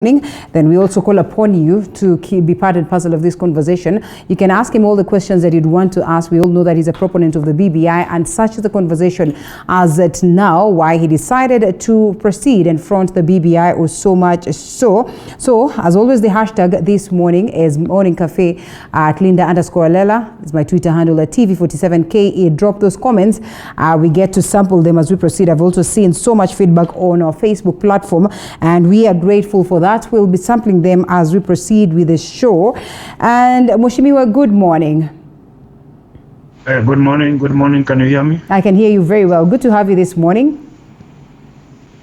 Then we also call upon you to be part and parcel of this conversation. You can ask him all the questions that you'd want to ask. We all know that he's a proponent of the BBI, and such is the conversation as at now, why he decided to proceed and front the BBI, or so much so. So, as always, the hashtag this morning is Morning Cafe at Linda_Lela. It's my Twitter handle at TV47KE. Drop those comments. We get to sample them as we proceed. I've also seen so much feedback on our Facebook platform, and we are grateful for that. We'll be sampling them as we proceed with the show. And Mheshimiwa, good morning. Good morning. Good morning. Can you hear me? I can hear you very well. Good to have you this morning.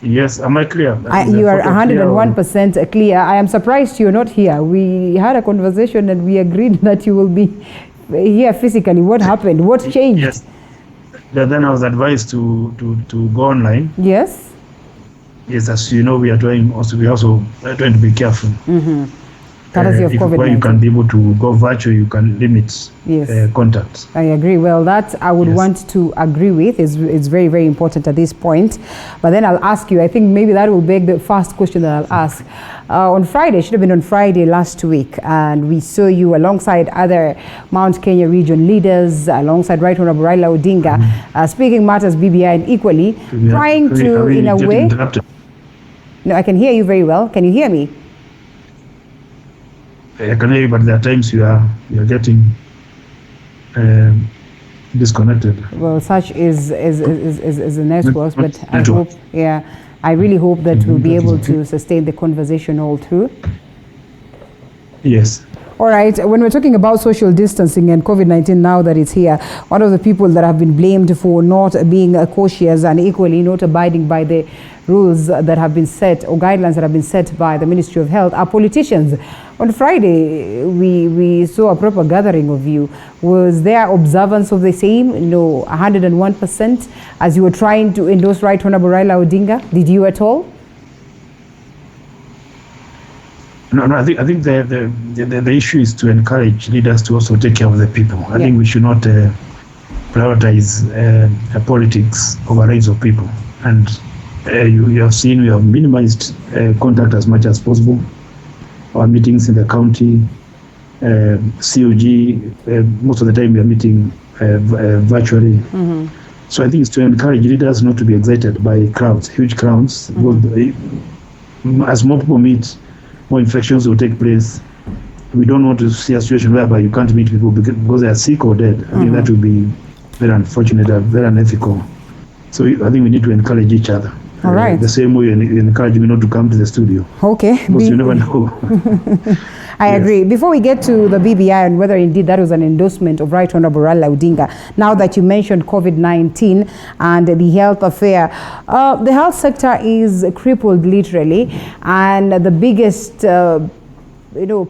Yes. Am I clear? You are 101% clear. I am surprised you're not here. We had a conversation and we agreed that you will be here physically. What happened? What changed? Yes. Then I was advised to go online. Yes. Yes, as you know, we are trying to be careful. Courtesy of COVID-19. Where you can be able to go virtual, you can limit contacts. I agree. Well, that I would want to agree with. It's very, very important at this point. But then I'll ask you, I think maybe that will beg the first question that I'll ask. On Friday, should have been on Friday last week, and we saw you alongside other Mount Kenya region leaders, alongside Right Honorable Raila Odinga, speaking matters BBI, and equally trying to, in a way... No, I can hear you very well. Can you hear me? I can hear you, but there are times you are getting disconnected. Well, such is the networks, but I hope, I really hope that we'll be able to sustain the conversation all through. Yes. All right, when we're talking about social distancing and COVID-19 now that it's here, one of the people that have been blamed for not being cautious and equally not abiding by the rules that have been set, or guidelines that have been set by the Ministry of Health, are politicians. On Friday, we saw a proper gathering of you. Was there observance of the same, 101%, as you were trying to endorse Right Honorable Raila Odinga? Did you at all? No, I think the issue is to encourage leaders to also take care of the people. I think we should not prioritize politics over rights of people. And you have seen we have minimized contact as much as possible. Our meetings in the county, COG, most of the time we are meeting virtually. So I think it's to encourage leaders not to be excited by crowds, huge crowds. As more people meet, more infections will take place. We don't want to see a situation whereby you can't meet people because they are sick or dead. I think that would be very unfortunate and very unethical. So I think we need to encourage each other. All right. The same way you encourage me not to come to the studio. Okay. Because you never know. I agree. Before we get to the BBI and whether indeed that was an endorsement of Right Honorable Raila Odinga, now that you mentioned COVID-19 and the health affair, the health sector is crippled literally, and the biggest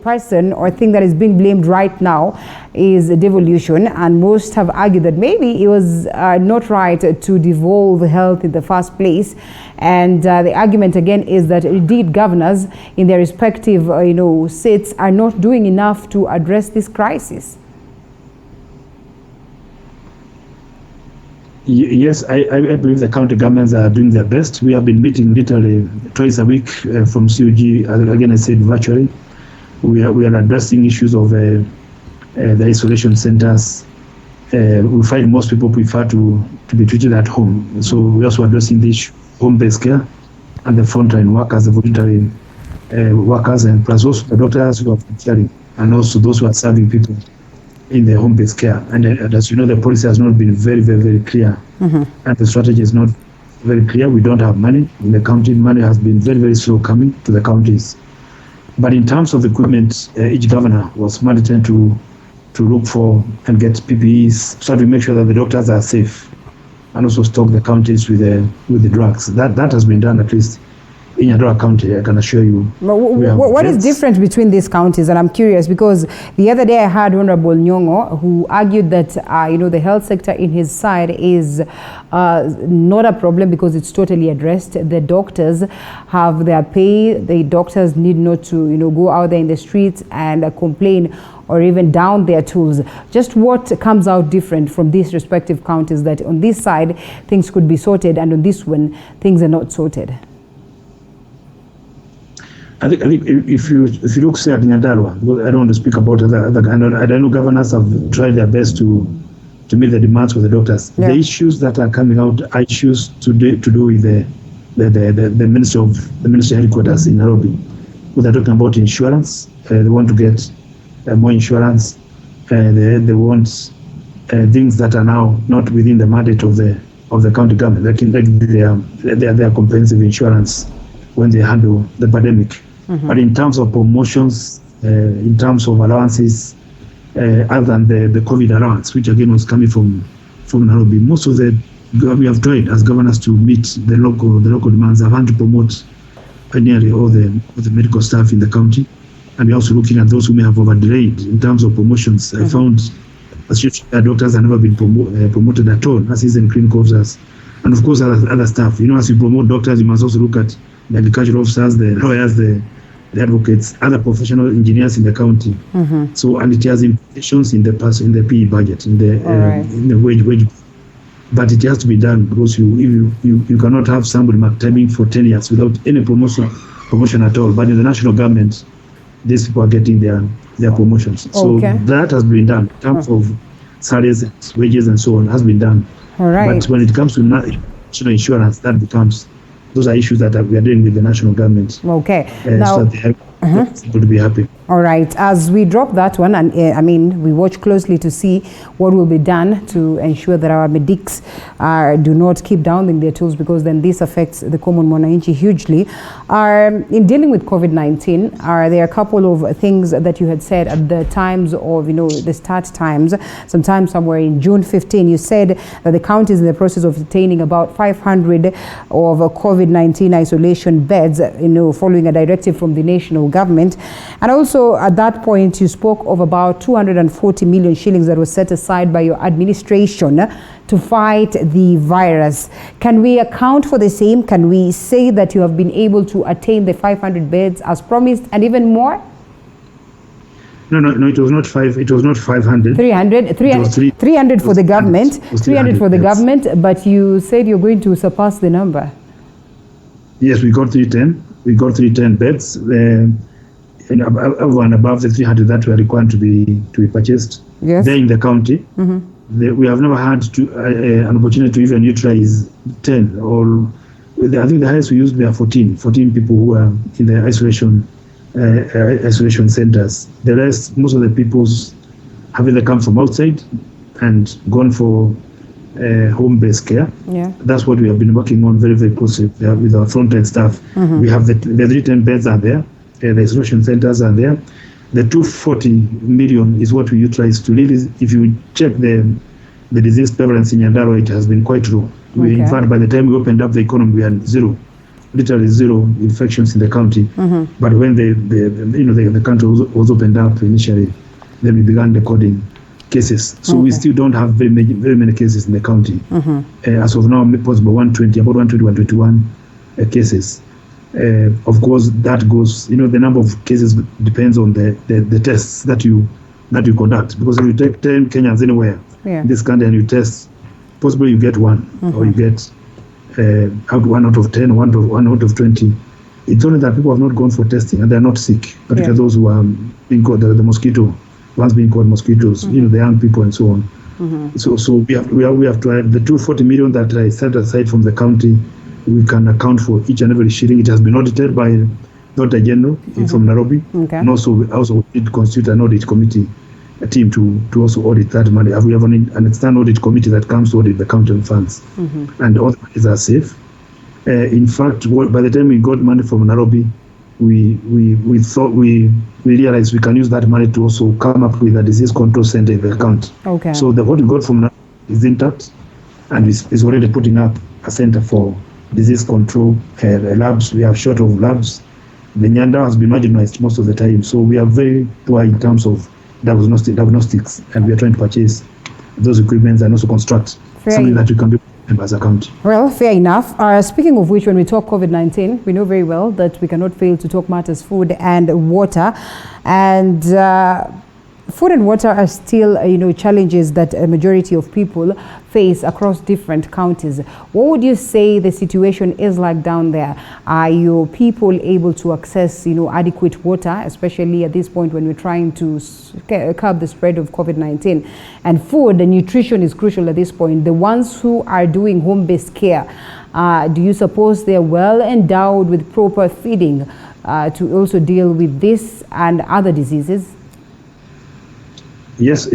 person or thing that is being blamed right now is devolution, and most have argued that maybe it was not right to devolve health in the first place. And the argument again is that indeed governors in their respective seats are not doing enough to address this crisis. Yes, I believe the county governments are doing their best. We have been meeting literally twice a week from COG, again I said virtually. We are addressing issues of the isolation centers. We find most people prefer to be treated at home. So we're also addressing this home-based care and the frontline workers, the voluntary workers, and plus also the doctors who are caring, and also those who are serving people in the home-based care. And as you know, the policy has not been very, very, very clear. And the strategy is not very clear. We don't have money in the county. Money has been very, very slow coming to the counties. But in terms of equipment, each governor was mandated to look for and get PPEs, so to make sure that the doctors are safe, and also stock the counties with the drugs. That has been done, at least in Nyandarua County, I can assure you. What is different between these counties? And I'm curious because the other day I heard Honorable Nyong'o, who argued that the health sector in his side is not a problem because it's totally addressed. The doctors have their pay. The doctors need not to go out there in the streets and complain or even down their tools. Just what comes out different from these respective counties, that on this side things could be sorted and on this one things are not sorted? I think if you look, say, at Nyandarua, well, I don't want to speak about other I know governors have tried their best to meet the demands for the doctors. Yeah. The issues that are coming out are issues to do with the ministry headquarters in Nairobi. They're talking about insurance. They want to get more insurance. They want things that are now not within the mandate of the county government. Like their comprehensive insurance when they handle the pandemic. But in terms of promotions, in terms of allowances, other than the COVID allowance, which again was coming from Nairobi, most of we have tried as governors to meet the local demands. I've had to promote nearly all the medical staff in the county, and we're also looking at those who may have over-delayed in terms of promotions. I found doctors have never been promoted at all, assistant clinical officers, and of course other staff. As you promote doctors, you must also look at the agricultural officers, the lawyers, the advocates, other professional engineers in the county. So, and it has implications in the PE budget, in the wage. But it has to be done because you cannot have somebody timing for 10 years without any promotion at all. But in the national government, these people are getting their promotions. So that has been done in terms of salaries, wages, and so on, has been done. All right. But when it comes to national insurance, those are issues that we are dealing with the national government. Okay. Now, so they are people to be happy. All right. As we drop that one, and we watch closely to see what will be done to ensure that our medics do not keep downing their tools, because then this affects the common mwananchi hugely. In dealing with COVID-19, there are a couple of things that you had said at the times of, the start times, sometime somewhere in June 15, you said that the county is in the process of attaining about 500 of COVID-19 isolation beds, following a directive from the national government. And also, at that point, you spoke of about 240 million shillings that was set aside by your administration to fight the virus. Can we account for the same? Can we say that you have been able to attain the 500 beds as promised and even more? No, it was not 500. 300 for the government. 300 for the government, but you said you're going to surpass the number. Yes, we got 310. We got 310 beds. Over and above the 300 that were required to be purchased. Yes. There in the county. We have never had an opportunity to even utilize 10 or I think the highest we used were 14 people who are in the isolation centers. The rest, most of the people have either come from outside and gone for home-based care. Yeah. That's what we have been working on very, very closely with our front-end staff. We have the 310 beds are there. The isolation centers are there. The 240 million is what we utilize to really, if you check the disease prevalence in Nyandarua, it has been quite low. In fact, by the time we opened up the economy, we had literally zero infections in the county. But when the country was opened up initially, then we began recording cases. So we still don't have very many cases in the county. As of now, possible 121 cases. Of course, that goes, the number of cases depends on the tests that you conduct. Because if you take 10 Kenyans anywhere in this country and you test, possibly you get one, or you get 1 out of 10, 1 out of 20. It's only that people have not gone for testing and they're not sick, particularly those who are being caught, the mosquito, ones being caught mosquitoes, the young people and so on. So we have tried the 240 million that I set aside from the county. We can account for each and every shilling. It has been audited by Dr. General from Nairobi. And also did constitute an audit committee, a team to also audit that money. We have an external audit committee that comes to audit the county funds. And all the monies are safe. In fact, by the time we got money from Nairobi, we thought we realized we can use that money to also come up with a disease control center in the county. So what we got from Nairobi is intact, and is already putting up a center for disease control. Labs, we have short of labs. The Nyandarua has been marginalized most of the time, so we are very poor in terms of diagnostics, and we are trying to purchase those equipments and also construct something that we can be as a county. Well, fair enough. Speaking of which, when we talk COVID-19, we know very well that we cannot fail to talk matters food and water. And Food and water are still, challenges that a majority of people face across different counties. What would you say the situation is like down there? Are your people able to access, adequate water, especially at this point when we're trying to curb the spread of COVID-19? And food and nutrition is crucial at this point. The ones who are doing home-based care, do you suppose they're well endowed with proper feeding to also deal with this and other diseases? Yes.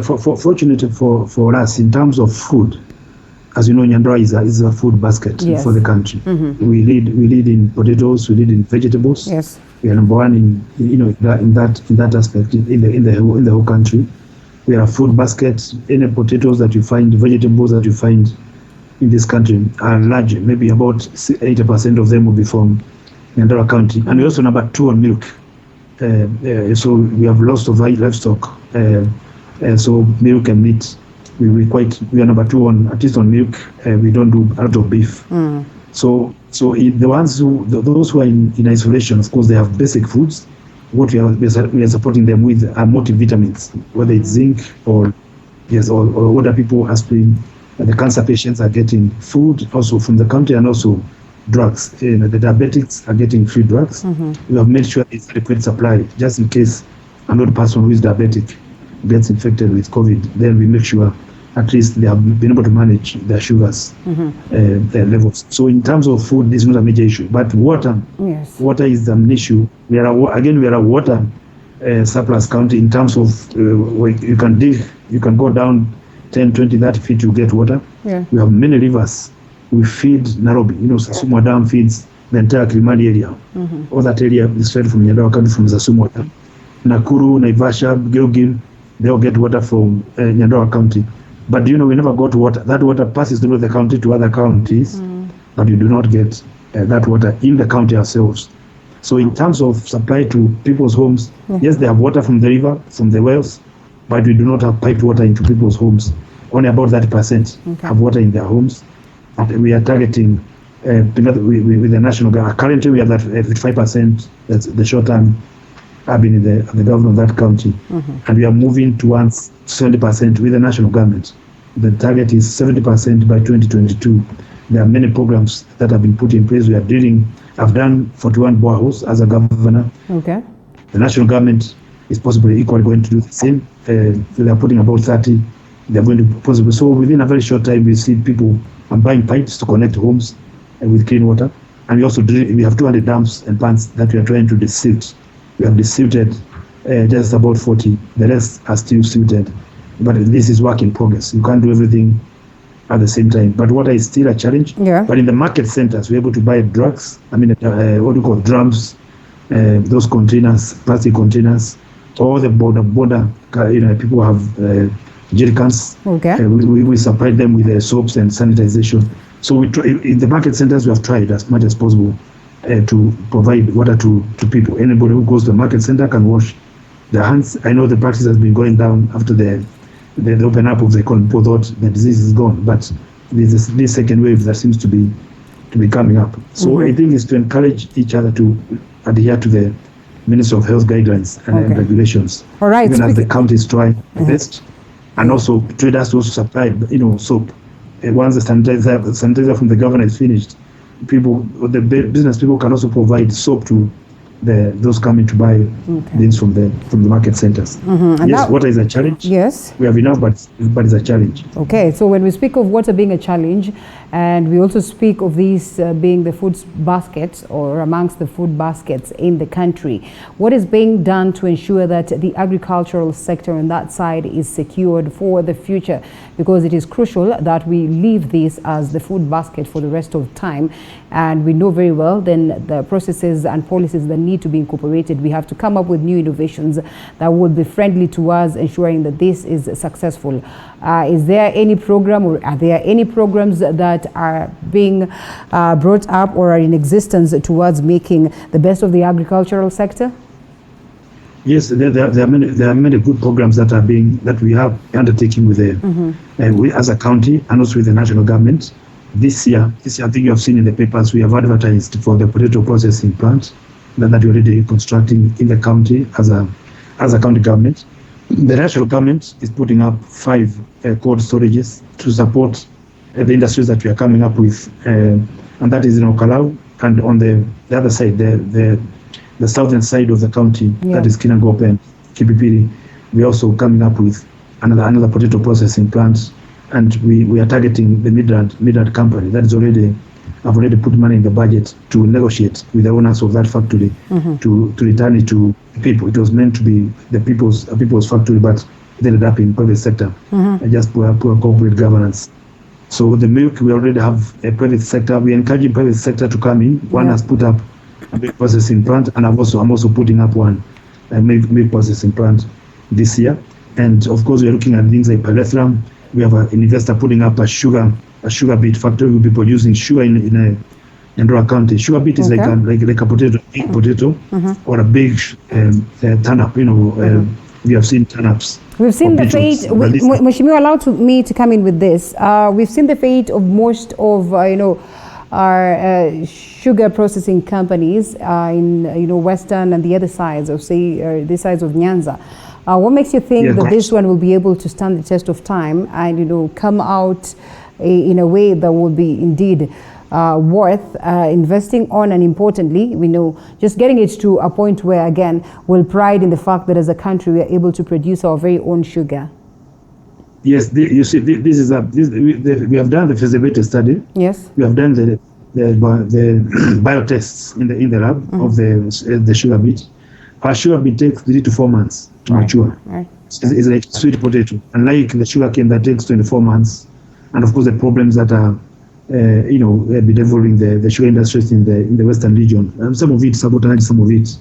Fortunately for us, in terms of food, as you know, Nyandarua is a food basket for the country. Mm-hmm. We lead in potatoes, we lead in vegetables. Yes, we are number one in that aspect in the whole country. We are a food basket. Any potatoes that you find, vegetables that you find in this country are large. Maybe about 80% of them will be from Nyandarua County, and we're also number 2 on milk. So we have lots of livestock. So milk and meat, we are number 2 on, at least on milk. We don't do a lot of beef. So those who are in isolation, of course, they have basic foods. What we are supporting them with are multivitamins, whether it's zinc or other people aspirin. The cancer patients are getting food also from the country, and also drugs. The diabetics are getting free drugs. We have made sure it's adequate supply, just in case another person who is diabetic gets infected with COVID. Then we make sure at least they have been able to manage their sugars, their levels. So in terms of food, this is not a major issue. But water is an issue. We are a water surplus county in terms of you can dig, you can go down 10, 20, 30 feet to get water. Yeah. We have many rivers. We feed Nairobi. Zasumwa Dam feeds the entire Kilimani area. All that area is fed from Nyandarua County, from Zasumwa Dam. Nakuru, Naivasha, Gilgil, they all get water from Nyandarua County. But we never got water. That water passes through the county to other counties, but you do not get that water in the county ourselves. So in terms of supply to people's homes, yes, they have water from the river, from the wells, but we do not have piped water into people's homes. Only about 30% have water in their homes. And we are targeting with the national government. Currently, we have that 55%. That's the short term. I've been in the government of that county, and we are moving towards 70% with the national government. The target is 70% by 2022. There are many programs that have been put in place. I've done 41 boreholes as a governor. Okay. The national government is possibly equally going to do the same. They are putting about 30. They're going to possibly. So within a very short time, we see people buying pipes to connect homes with clean water. And we also we have 200 dams and ponds that we are trying to desilt. We have desilted just about 40. The rest are still silted. But this is work in progress. You can't do everything at the same time. But water is still a challenge. Yeah. But in the market centers, we're able to buy drugs. What do you call drums, those containers, plastic containers, all the border. People have jerry cans. Okay. We supply them with soaps and sanitization. So in the market centers, we have tried as much as possible to provide water to people. Anybody who goes to the market center can wash their hands. I know the practice has been going down after the open up of the economy. People thought the disease is gone, but there's this second wave that seems to be coming up. So I think it's to encourage each other to adhere to the Ministry of Health guidelines and regulations. All right. Even as the counties try the best, and also traders also supply, soap. Once the sanitizer from the governor is finished, the business people can also provide soap to those coming to buy things from the market centers. Yes, water is a challenge. Yes, we have enough, but it's a challenge. Okay, so when we speak of water being a challenge, and we also speak of these being the food baskets or amongst the food baskets in the country, what is being done to ensure that the agricultural sector on that side is secured for the future? Because it is crucial that we leave this as the food basket for the rest of time, and we know very well then the processes and policies that need to be incorporated. We have to come up with new innovations that would be friendly to us, ensuring that this is successful. Is there any program, or are there any programs that are being brought up or are in existence towards making the best of the agricultural sector? Yes, there are many good programs that we have undertaken with we as a county and also with the national government. This year, I think you have seen in the papers, we have advertised for the potato processing plant that we're already constructing in the county as a county government. The national government is putting up 5 cold storages to support the industries that we are coming up with, and that is in Okalau, and on the other side, the southern side of the county, that is Kinagope and Kipipiri, we're also coming up with another potato processing plant, and we are targeting the Midland company that is I've already put money in the budget to negotiate with the owners of that factory to return it to people. It was meant to be a people's factory, but it ended up in private sector. Just poor corporate governance. So the milk, we already have a private sector. We're encouraging private sector to come in. One has put up a milk processing plant, and I'm also putting up one milk processing plant this year. And of course, we're looking at things like pyrethrum. We have an investor putting up a sugar beet factory. We'll be producing sugar in Nyandarua County. Sugar beet is like a potato, big potato, or a big turnip. We have seen turnips. We've seen the fate. Mheshimiwa, allowed me to come in with this. We've seen the fate of most of our sugar processing companies in western and the other sides of the sides of Nyanza. What makes you think that this one will be able to stand the test of time and come out in a way that will be indeed worth investing on, and importantly, just getting it to a point where again we'll pride in the fact that as a country we are able to produce our very own sugar? Yes, you see, we have done the feasibility study. Yes, we have done the biotests in the lab of the sugar beet. Our sugar beet takes 3 to 4 months to mature. Right. It's like sweet potato, unlike the sugar cane that takes 24 months. And of course, the problems that are bedeviling the sugar industries in the western region. Some of it sabotage, some of it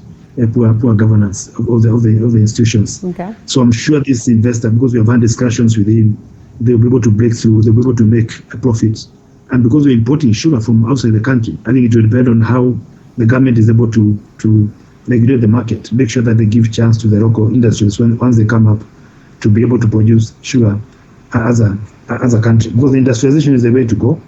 poor governance of the institutions. Okay. So I'm sure this investor, because we have had discussions with him, they'll be able to break through. They'll be able to make a profit. And because we're importing sugar from outside the country, I think it will depend on how the government is able to regulate the market, make sure that they give chance to the local industries once they come up to be able to produce sugar as a country. Because the industrialization is the way to go,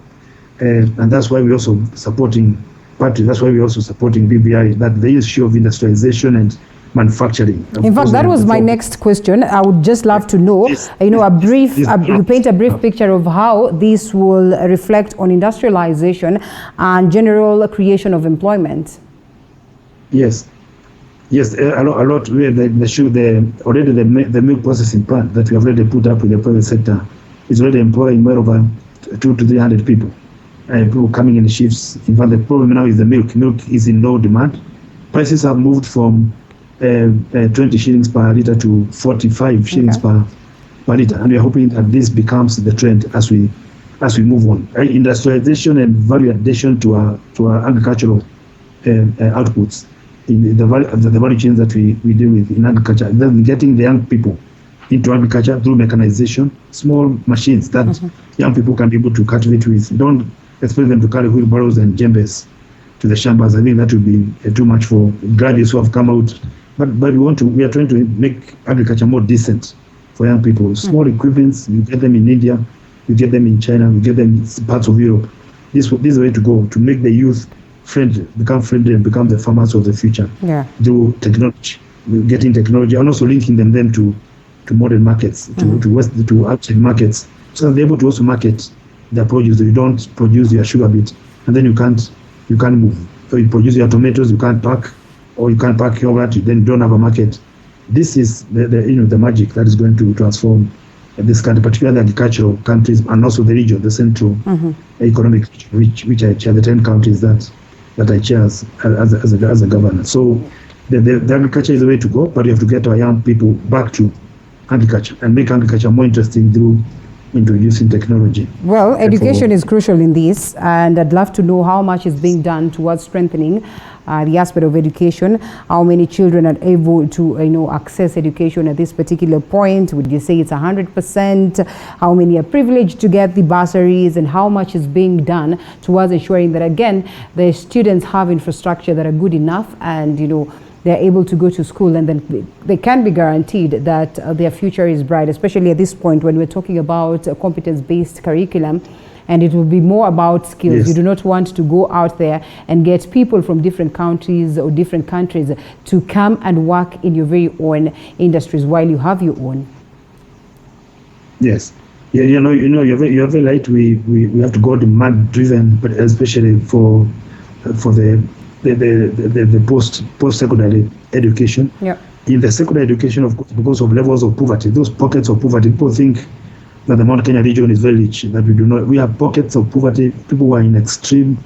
and that's why we're also supporting parties. That's why we're also supporting BBI, that the issue of industrialization and manufacturing. In fact, that was my next question. I would just love to know, you paint a brief picture of how this will reflect on industrialization and general creation of employment. Yes, a lot. The milk processing plant that we have already put up with the private sector is already employing more over 200 to 300 people. People coming in shifts. In fact, the problem now is the milk. Milk is in low demand. Prices have moved from 20 shillings per litre to 45 shillings per litre, and we are hoping that this becomes the trend as we move on. Industrialization and value addition to our agricultural outputs in the value chains that we deal with in agriculture. Then getting the young people into agriculture through mechanization, small machines that young people can be able to cultivate with. Don't expect them to carry wheelbarrows and jembes to the shambas. I think that would be too much for graduates who have come out. But we are trying to make agriculture more decent for young people. Small equipments, you get them in India, you get them in China, you get them in parts of Europe. This is the way to go, to make the youth become friendly and become the farmers of the future. Through technology, getting technology, and also linking them to modern markets, to outside markets, so that they're able to also market their produce. You don't produce your sugar beet and then you can't move. So you produce your tomatoes, you can't pack, or you can't pack yogurt, then you don't have a market. This is the magic that is going to transform this country, particularly the agricultural countries, and also the region, the central economic, which I chair, the 10 counties that I chair as a governor. So the agriculture is the way to go, but you have to get our young people back to agriculture and make agriculture more interesting through introducing technology. Well, education is crucial in this, and I'd love to know how much is being done towards strengthening the aspect of education. How many children are able to access education at this particular point? Would you say it's 100%? How many are privileged to get the bursaries, and how much is being done towards ensuring that again the students have infrastructure that are good enough, and they're able to go to school, and then they can be guaranteed that their future is bright, especially at this point when we're talking about a competence-based curriculum. and it will be more about skills. Yes. You do not want to go out there and get people from different counties or different countries to come and work in your very own industries while you have your own. Yes. Yeah, you're very right. We have to go demand driven, but especially for the post secondary education. Yeah. In the secondary education, of course, because of levels of poverty, those pockets of poverty, people think that the Mount Kenya region is very rich, that we do not. We have pockets of poverty, people who are in extreme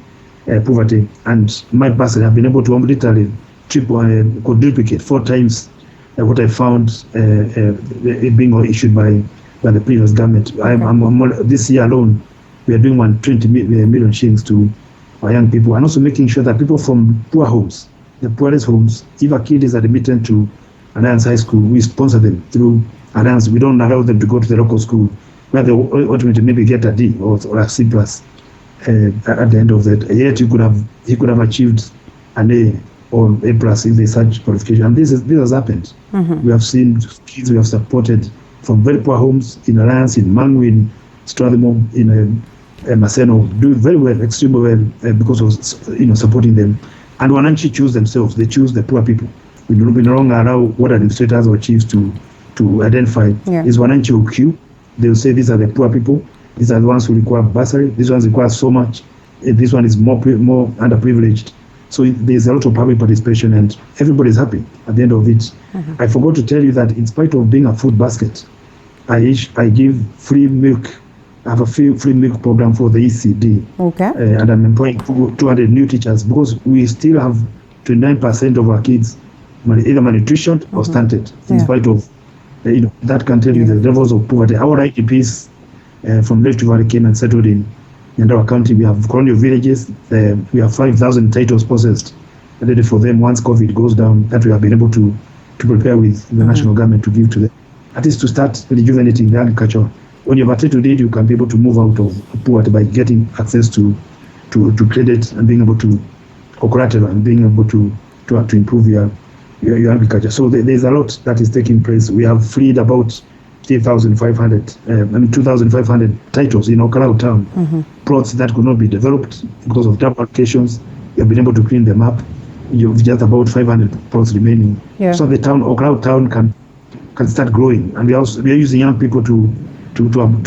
poverty, and my bursary have been able to literally quadruplicate 4 times what I found it being issued by the previous government. Okay. This year alone, we are doing 120 million shillings to our young people, and also making sure that people from poor homes, the poorest homes, if a kid is admitted to Alliance High School, we sponsor them through Alliance. We don't allow them to go to the local school where they ultimately maybe get a D or a C plus at the end of that. Yet he could have achieved an A or A plus in the such qualification. And this has happened. Mm-hmm. We have seen kids we have supported from very poor homes in Alliance, in Mangu, in Strathmore, in Maseno, do very well, extremely well, because of supporting them. And Wananchi choose themselves. They choose the poor people. We no longer allow what administrators or chiefs to identify. Yeah. Is Wananchi who queue. They will say these are the poor people. These are the ones who require bursary. These ones require so much. This one is more underprivileged. So there's a lot of public participation, and everybody is happy at the end of it. Mm-hmm. I forgot to tell you that in spite of being a food basket, I give free milk. I have a free milk program for the ECD. Okay. And I'm employing 200 new teachers because we still have 29% of our kids either malnutrition or stunted. In spite of, that can tell you the levels of poverty. Our IDPs from Rift Valley came and settled in Nyandarua County. We have colonial villages. We have 5,000 titles processed ready for them once COVID goes down, that we have been able to prepare with the national government to give to them. At least to start rejuvenating the agriculture. When you have a title deed, you can be able to move out of poverty by getting access to credit and being able to, or collateral, and being able to improve your agriculture. So there's a lot that is taking place. We have freed about 2,500 titles in Okarau town. Mm-hmm. Plots that could not be developed because of double applications. We have been able to clean them up. You've just about 500 plots remaining. Yeah. So the town, Okarau town, can start growing, and we are using young people to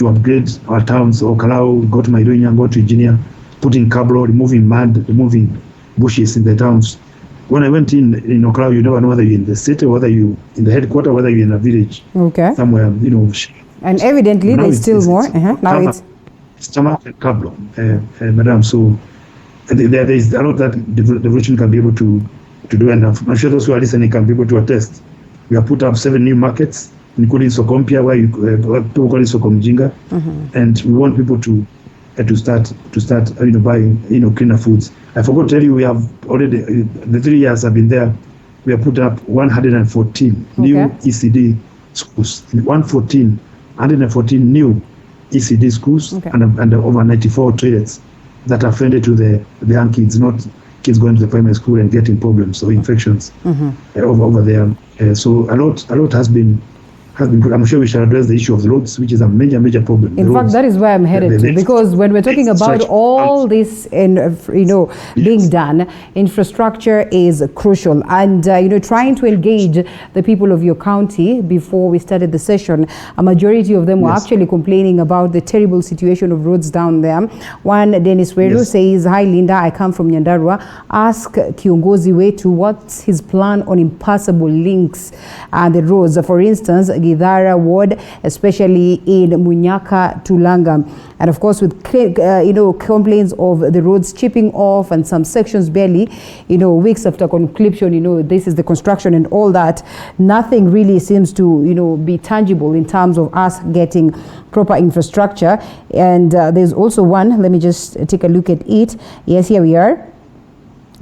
upgrade our towns. Okarau, go to Maidoinya, go to Virginia, putting cabro, removing mud, removing bushes in the towns. When I went in Okarau, you never know whether you're in the city, whether you're in the headquarters, whether you're in a village. Okay. Somewhere, And evidently there's still more. Now it's Tamak and cabro, madam. So there is a lot that the revolution can be able to do, and I'm sure those who are listening can be able to attest. We have put up 7 new markets, including Sokompia, where people call it Sokomjinga, and we want people to start buying cleaner foods. I forgot to tell you, we have already the 3 years I've been there, we have put up 114 new ECD schools. 114 new ECD schools, and over 94 toilets that are friendly to the young kids, not kids going to the primary school and getting problems or infections over there. So a lot has been good. I'm sure we shall address the issue of the roads, which is a major problem. In fact, that is where I'm headed to, because when we're talking about all this being done, infrastructure is crucial. And trying to engage the people of your county before we started the session, a majority of them were actually complaining about the terrible situation of roads down there. One, Dennis Weru says, "Hi Linda, I come from Nyandarua. Ask Kiongozi Wetu what's his plan on impassable links and the roads. For instance, Gidhara ward, especially in Munyaka to Langa." And of course, with complaints of the roads chipping off and some sections barely, weeks after conclusion, this is the construction and all that, nothing really seems to, be tangible in terms of us getting proper infrastructure. And there's also one, let me just take a look at it. Yes, here we are.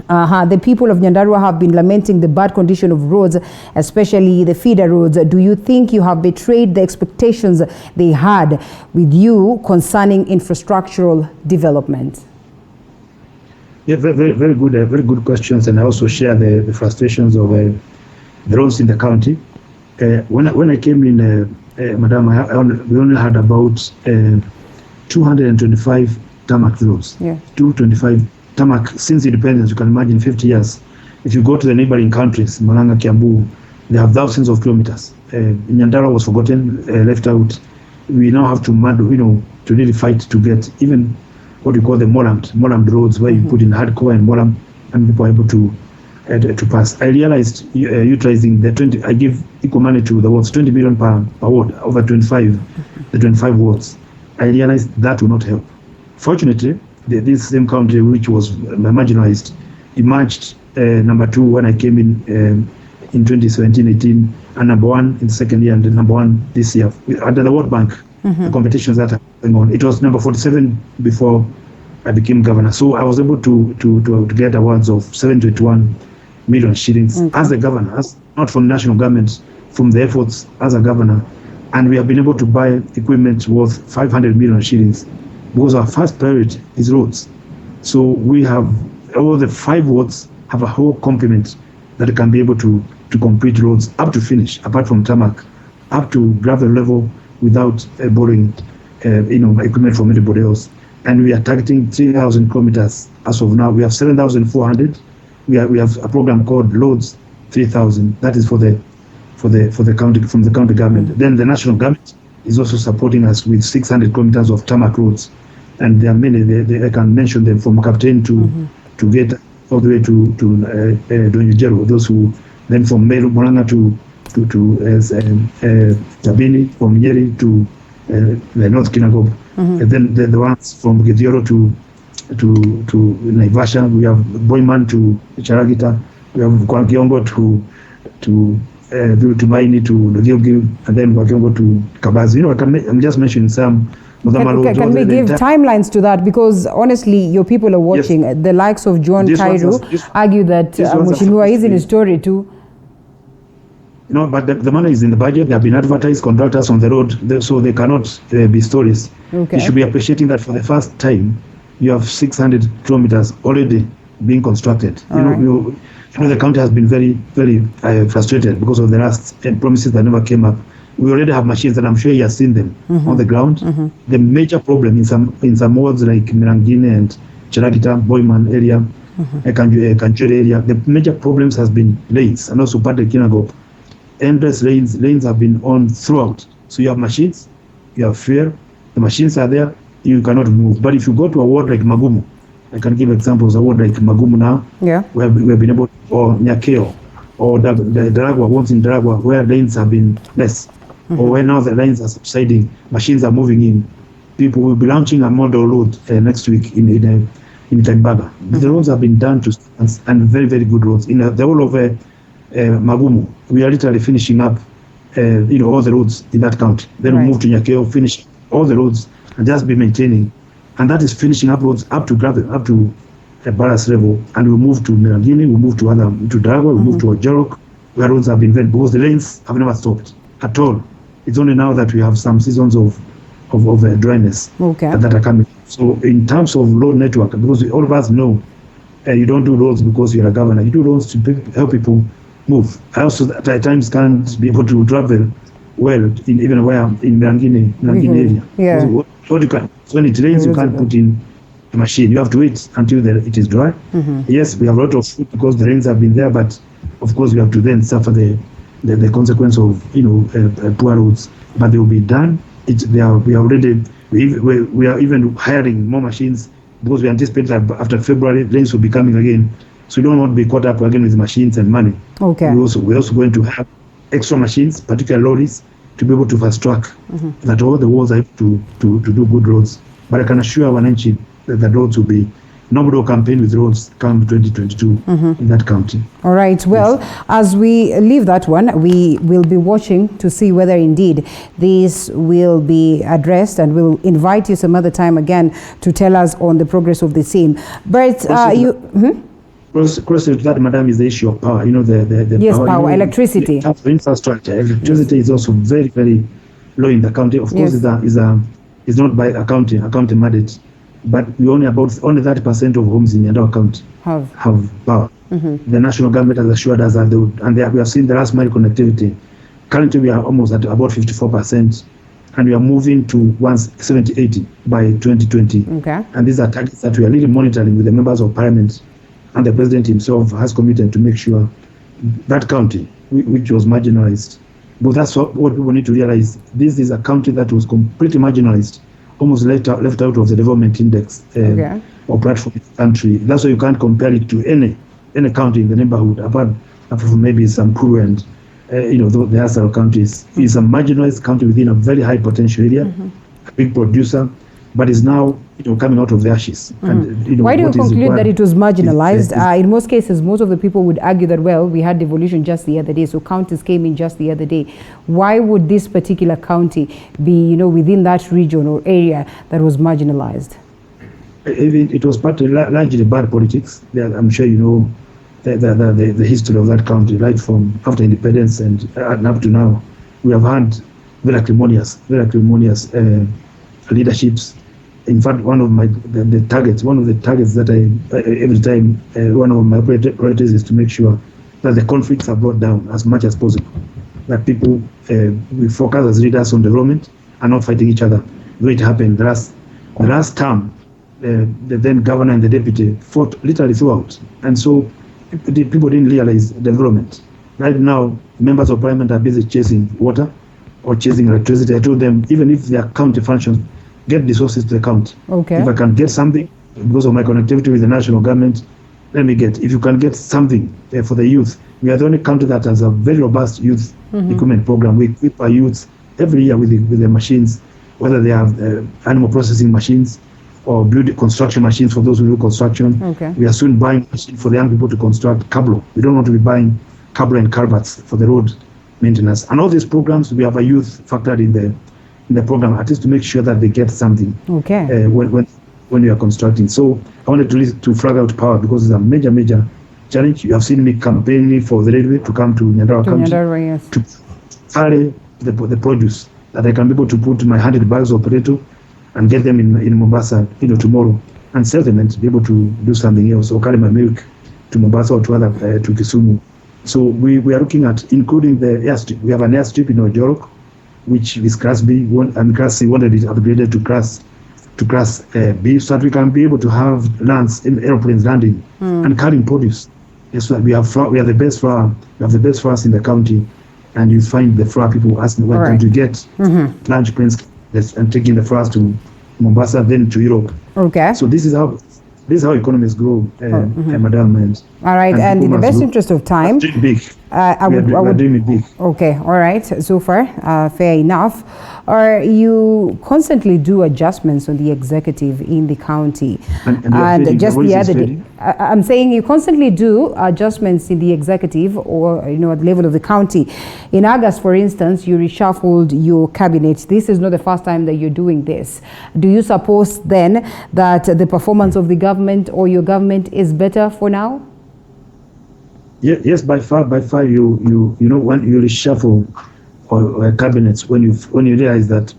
The people of Nyandarua have been lamenting the bad condition of roads, especially the feeder roads. Do you think you have betrayed the expectations they had with you concerning infrastructural development? Yeah, very good questions, and I also share the frustrations of the roads in the county. When I came in, Madam, we only had about 225 tarmac roads. Yeah. 225 tarmac since independence. You can imagine 50 years. If you go to the neighboring countries, Murang'a, Kiambu, they have thousands of kilometers. Nyandarua was forgotten, left out. We now have to, to really fight to get even what we call the moramed roads, where you put in hardcore and moram, and people are able to pass. I realized utilizing the 20, I give equal money to the wards, 20 million per ward, over 25, the 25 wards. I realized that will not help. Fortunately, this same county, which was marginalized, emerged number 2 when I came in 2017-18, and number 1 in the second year, and number 1 this year. Under the World Bank, the competitions that are going on. It was number 47 before I became governor. So I was able to get awards of 721 million shillings as a governor, not from national government, from the efforts as a governor. And we have been able to buy equipment worth 500 million shillings because our first priority is roads. So we have, all the 5 wards have a whole complement that can be able to complete roads up to finish, apart from tarmac, up to gravel level without borrowing equipment from anybody else. And we are targeting 3,000 kilometers as of now. We have 7,400. We have a program called Loads 3,000. That is for the county, from the county government. Then the national government is also supporting us with 600 kilometers of tarmac roads, and there are many. I can mention them from Captain to get all the way to Donjero. Those who then from Murang'a to Tabini, from Nyeri to the North Kinagob, and then the ones from Githioro to Naivasha. We have Boyman to Charagita. We have Kwakiongo to Maini to Gilgil, and then Kwakiongo to Kabazi. I'm just mentioning some. Can we give timelines to that? Because honestly, your people are watching. Yes. The likes of John Kairu argue that Mheshimiwa is in his story too. But the money is in the budget. They have been advertised, contractors on the road, so they cannot be stories. Okay. You should be appreciating that for the first time, you have 600 kilometers already being constructed. The county has been very, very frustrated because of the last promises that never came up. We already have machines, and I'm sure you have seen them on the ground. The major problem in some wards like Mirangine and Charagita, Boyman area, Kanjure area, the major problems has been lanes, and also part of Kinago. Endless lanes have been on throughout. So you have machines, you have fuel, the machines are there, you cannot move. But if you go to a ward like Magumu, I can give examples of a ward like Magumu now, we have been able to, or Nyakeo, or the Daragwa, wards in Daragwa, where lanes have been less, or where now the lanes are subsiding, machines are moving in. People will be launching a model road next week in Timbaga. The roads have been done to stands, and very, very good roads. In the whole of Magumu, we are literally finishing up all the roads in that county. Then we move to Nyakeo, finish all the roads, and just be maintaining. And that is finishing up roads up to gravel, up to Barras level. And we move to Mirangini, we move to Daragwa, we move to Ojorok, where roads have been very, because the lanes have never stopped at all. It's only now that we have some seasons of dryness that are coming. So in terms of road network, because all of us know you don't do roads because you're a governor, you do roads to help people move. I also at times can't be able to travel well even where in Mirangini area. Yeah. So when it rains, you can't put in a machine. You have to wait until it is dry. Yes, we have a lot of food because the rains have been there, but of course we have to then suffer the consequence of poor roads. But they will be done. We are even hiring more machines because we anticipate that after February rains will be coming again. So we don't want to be caught up again with machines and money. Okay. We're also going to have extra machines, particularly lorries, to be able to fast track that all the wards are able to do good roads. But I can assure Wananchi that the roads will be, nobody will campaign with roads come 2022 in that county. All right. Well, as we leave that one, we will be watching to see whether indeed this will be addressed, and we'll invite you some other time again to tell us on the progress of the same. But Close to that, madam, is the issue of power. The yes, power, electricity. Infrastructure. Electricity is also very, very low in the county. Of course, is not by a county mandate, but we only 30% of homes in Nyandarua County have power. The national government has assured us that we have seen the last mile connectivity. Currently, we are almost at about 54% and we are moving to 70-80 by 2020. Okay. And these are targets that we are really monitoring with the members of parliament, and the president himself has committed to make sure that county, which was marginalized, but that's what people need to realize. This is a county that was completely marginalized, almost left out of the development index or platform in the country. That's why you can't compare it to any county in the neighborhood, apart from maybe some Kuru and the other counties. It's a marginalized county within a very high potential area, a big producer, but is now coming out of the ashes. And, why do you conclude that it was marginalized? In most cases, most of the people would argue that, well, we had devolution just the other day, so counties came in just the other day. Why would this particular county be, within that region or area that was marginalized? It was partly largely bad politics. I'm sure you know the history of that county, right from after independence and up to now. We have had very acrimonious leaderships. In fact, one of the targets that every time one of my priorities is to make sure that the conflicts are brought down as much as possible. That people we focus as leaders on development and not fighting each other. Though it happened the last term, the then governor and the deputy fought literally throughout, and so people didn't realize development. Right now, members of parliament are busy chasing water or chasing electricity. I told them, even if their county functions, get resources to the county. Okay. If I can get something because of my connectivity with the national government, let me get. If you can get something for the youth, we are the only country that has a very robust youth equipment program. We equip our youth every year with the machines, whether they have animal processing machines or construction machines for those who do construction. Okay. We are soon buying machines for the young people to construct cable. We don't want to be buying cable and culverts for the road maintenance. And all these programs, we have a youth factored in the program, at least to make sure that they get something. Okay. When we are constructing. So I wanted to flag out power because it's a major challenge. You have seen me campaigning for the railway to come to Nyandarua County Yes. to carry the produce that I can be able to put my 100 bags of potato and get them in Mombasa, tomorrow, and sell them and be able to do something else, or carry my milk to Mombasa or to Kisumu. So we are looking at including the airstrip. We have an airstrip in Ojorok, which is Class B, and Class C wanted it upgraded to Class B, so that we can be able to have airplanes landing and carrying produce. Yes, we have the best flour. We have the best flowers in the county, and you find the flour people asking where can you get large planes and taking the flowers to Mombasa, then to Europe. Okay. So this is how economies grow, Madam. All right, and in the best interest of time, dream big. I would dream it big. Okay, all right, so far, fair enough. Or you constantly do adjustments on the executive in the county, and just the other day, I'm saying you constantly do adjustments in the executive, or at the level of the county. In August, for instance, you reshuffled your cabinet. This is not the first time that you're doing this. Do you suppose then that the performance of the government or your government is better for now? Yes, by far, you when you reshuffle or cabinets, when you realize that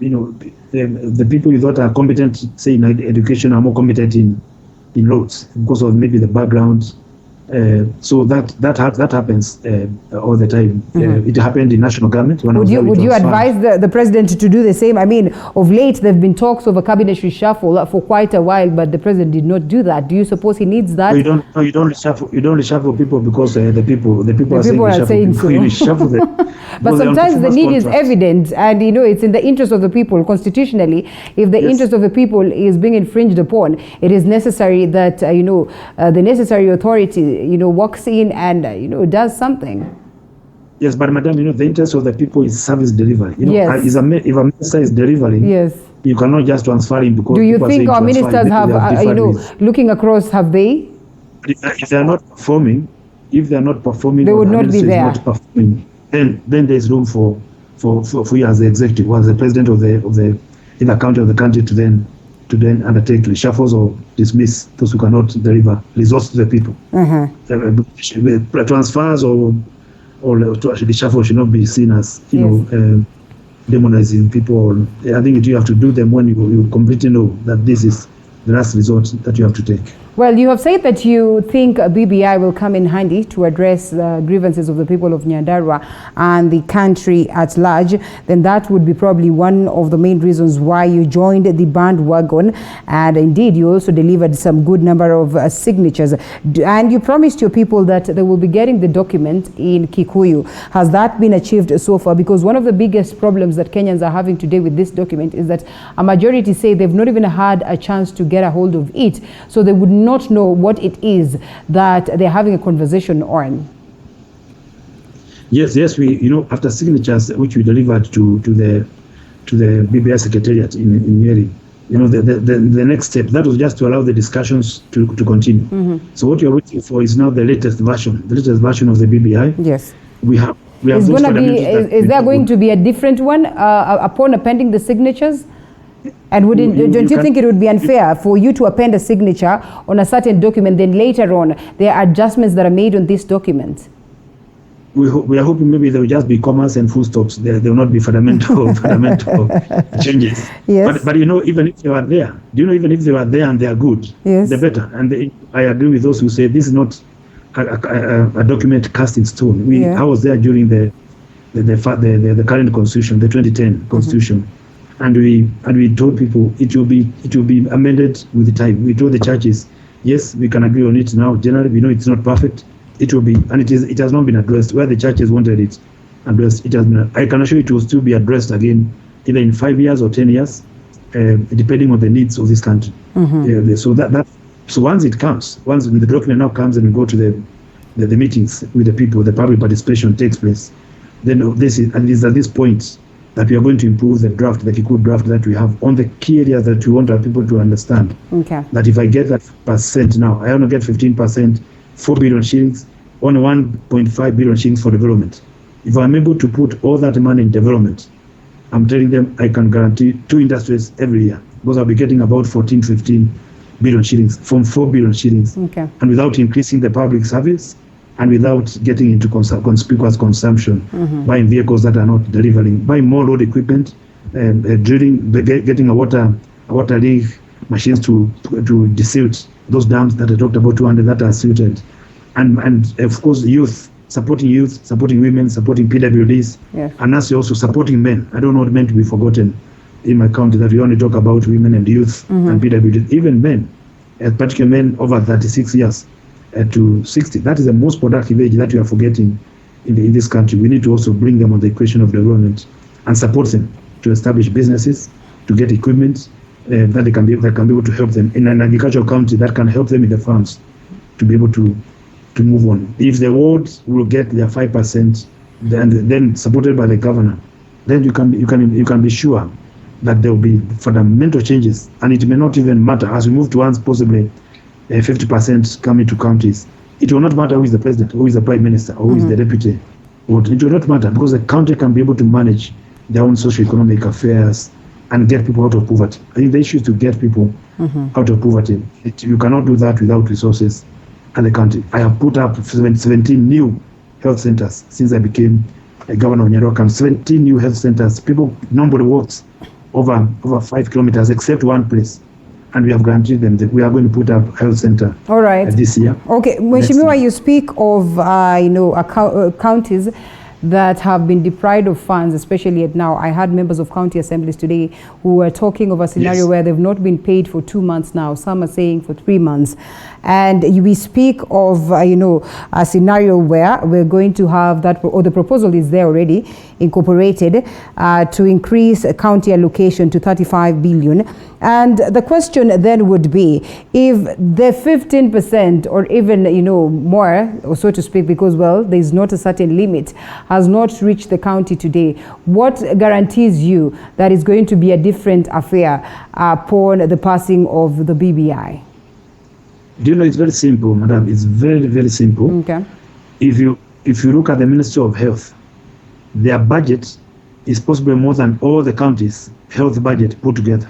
the people you thought are competent, say in education, are more competent in roads because of maybe the background. So that happens all the time. It happened in national government. Would you advise the president to do the same? I mean, of late there have been talks of a cabinet reshuffle for quite a while, but the president did not do that. Do you suppose he needs that? You don't reshuffle people because the people are saying so. You reshuffle them. But sometimes the need is evident, and it's in the interest of the people. Constitutionally, if the interest of the people is being infringed upon, it is necessary that the necessary authority walks in and does something. Yes, but madam, the interest of the people is service delivery. Yes. If a minister is delivering, yes, you cannot just transfer him because. Do you think our ministers have, looking across, have they? If they are not performing, they would not be there. Not performing, then there is room for you as the executive, as the president of the county of the country to then undertake reshuffles or dismiss those who cannot deliver resources to the people. Transfers or reshuffle should not be seen as demonizing people. I think you have to do them when you completely know that this is the last resort that you have to take. Well, you have said that you think a BBI will come in handy to address the grievances of the people of Nyandarua and the country at large. Then that would be probably one of the main reasons why you joined the bandwagon. And indeed, you also delivered some good number of signatures. And you promised your people that they will be getting the document in Kikuyu. Has that been achieved so far? Because one of the biggest problems that Kenyans are having today with this document is that a majority say they've not even had a chance to get a hold of it. So they would not know what it is that they're having a conversation on. Yes, we, after signatures which we delivered to the BBI Secretariat in Nyeri, the next step, that was just to allow the discussions to continue. Mm-hmm. So what you're waiting for is now the latest version of the BBI. Yes. We have is there going to be a different one upon appending the signatures? And don't you think it would be unfair for you to append a signature on a certain document, then later on there are adjustments that are made on this document? We are hoping maybe there will just be commas and full stops. There will not be fundamental changes. Yes. But even if they were there, even if they were there and they are good, yes, the better. And I agree with those who say this is not a document cast in stone. I was there during the current constitution, the 2010 constitution. Mm-hmm. And we told people it will be amended with the time. We told the churches, yes, we can agree on it now. Generally, we know it's not perfect. It will be, and it has not been addressed where the churches wanted it addressed. It has been. I can assure you it will still be addressed again, either in 5 years or 10 years, depending on the needs of this country. Mm-hmm. So once the document now comes and we go to the meetings with the people, the public participation takes place. Then it is at this point that we are going to improve the Kikuyu draft that we have on the key areas that we want our people to understand. Okay. That if I get that percent now, I only get 15%, 4 billion shillings, only 1.5 billion shillings for development. If I'm able to put all that money in development, I'm telling them I can guarantee 2 industries every year, because I'll be getting about 14, 15 billion shillings from 4 billion shillings. Okay. And without increasing the public service, and without getting into conspicuous consumption, mm-hmm, buying vehicles that are not delivering, buying more road equipment, drilling, getting a water leak machines to desilt those dams that I talked about, 200 that are silted, and of course supporting women, supporting PWDs, yes, and also supporting men. I don't want men to be forgotten in my county, that we only talk about women and youth, mm-hmm, and PWDs, even men, particularly men over 36 years. To 60. That is the most productive age that we are forgetting in this country. We need to also bring them on the equation of development and support them to establish businesses, to get equipment that they can be able to help them in an agricultural county that can help them in the farms to be able to move on. If the wards will get their 5%, then supported by the governor, then you can be sure that there will be fundamental changes, and it may not even matter as we move towards possibly 50% coming to counties. It will not matter who is the president, who is the prime minister, or who, mm-hmm, is the deputy. It will not matter, because the county can be able to manage their own socio-economic affairs and get people out of poverty. I think the issue is to get people, mm-hmm, out of poverty. You cannot do that without resources at the county. I have put up 17 new health centers since I became a governor of Nyandarua County. 17 new health centers. Nobody walks over 5 kilometers except one place. And we have guaranteed them that we are going to put up a health center. All right. This year. Okay, Mheshimiwa, you speak of counties that have been deprived of funds, especially at now. I had members of county assemblies today who were talking of a scenario, yes, where they've not been paid for 2 months now. Some are saying for 3 months. And we speak of, a scenario where we're going to have that, or the proposal is there already, incorporated, to increase county allocation to 35 billion. And the question then would be, if the 15% or even, more, or so to speak, because, well, there's not a certain limit, has not reached the county today, what guarantees you that it's going to be a different affair upon the passing of the BBI? It's very simple, madam. It's very, very simple. Okay. If you look at the Ministry of Health, their budget is possibly more than all the counties' health budget put together.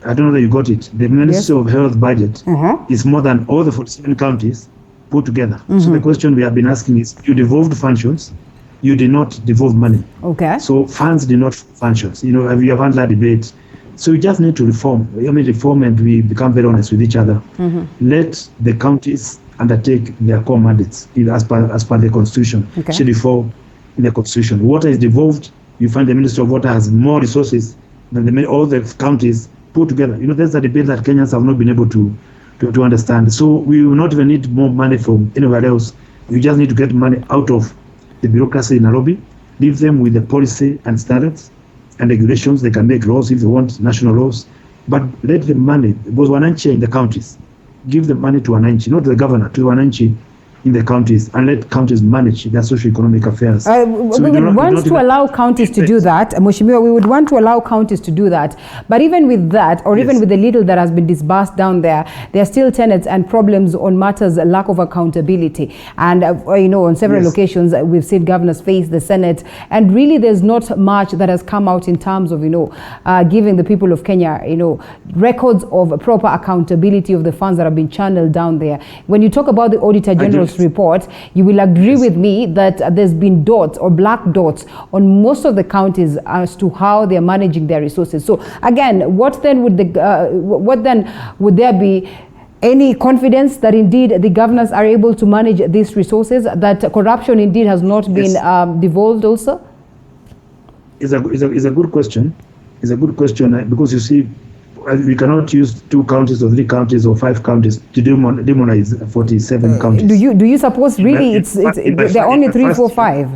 I don't know that you got it. The Ministry, yes, of Health budget, uh-huh, is more than all the 47 counties put together. Mm-hmm. So the question we have been asking is, you devolved functions, you did not devolve money. Okay. So funds did not functions. You have had that debate. So we just need to reform. Reform, and we become very honest with each other. Let the counties undertake their core mandates as per the Constitution. Schedule 4 in the Constitution. Water is devolved. You find the Ministry of Water has more resources than all the counties put together. That's a debate that Kenyans have not been able to understand. So we will not even need more money from anywhere else. You just need to get money out of the bureaucracy in Nairobi, leave them with the policy and standards and regulations. They can make laws if they want, national laws, but let the money, because wananchi in the counties, give the money to wananchi, not the governor, to wananchi in the counties, and let counties manage their socio-economic affairs. We would want to allow counties to do that. Mheshimiwa, we would want to allow counties to do that. But even with that, or even with the little that has been disbursed down there are still tenets and problems on matters, lack of accountability. And, on several occasions, we've seen governors face the Senate. And really, there's not much that has come out in terms of, giving the people of Kenya, records of proper accountability of the funds that have been channeled down there. When you talk about the Auditor General's report, you will agree with me that there's been dots or black dots on most of the counties as to how they're managing their resources. So again, what then would there be any confidence that indeed the governors are able to manage these resources, that corruption indeed has not been devolved also? It's a good question. It's a good question because you see, we cannot use 2 counties or 3 counties or 5 counties to demonize 47 counties. Do you suppose really there are only 3, 4, 5?